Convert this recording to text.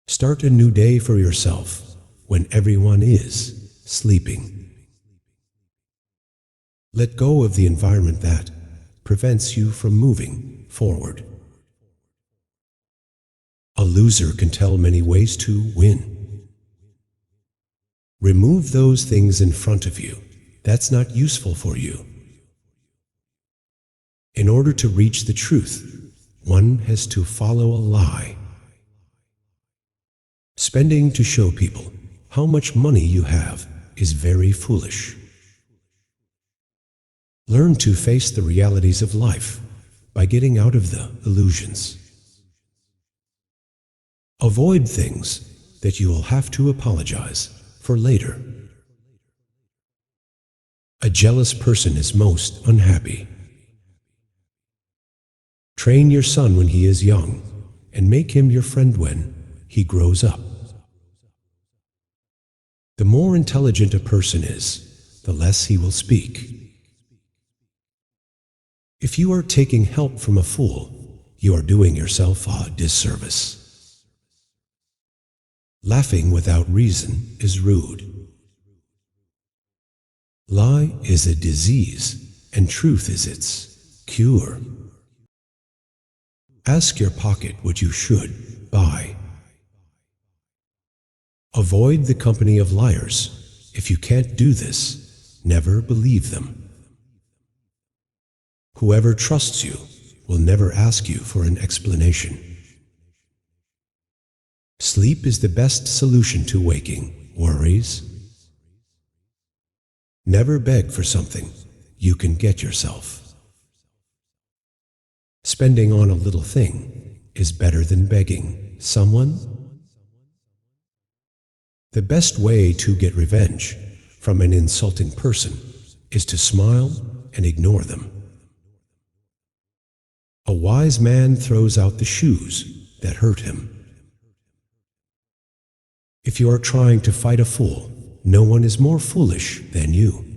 Start a new day for yourself when everyone is sleeping. Let go of the environment that prevents you from moving forward. A loser can tell many ways to win. Remove those things in front of you that's not useful for you. In order to reach the truth, one has to follow a lie. Spending to show people how much money you have is very foolish. Learn to face the realities of life by getting out of the illusions. Avoid things that you will have to apologize for later. A jealous person is most unhappy. Train your son when he is young and make him your friend when he grows up. The more intelligent a person is, the less he will speak. If you are taking help from a fool, you are doing yourself a disservice. Laughing without reason is rude. Lie is a disease, and truth is its cure. Ask your pocket what you should buy. Avoid the company of liars. If you can't do this, never believe them. Whoever trusts you will never ask you for an explanation. Sleep is the best solution to waking worries. Never beg for something you can get yourself. Spending on a little thing is better than begging someone. The best way to get revenge from an insulting person is to smile and ignore them. A wise man throws out the shoes that hurt him. If you are trying to fight a fool, no one is more foolish than you.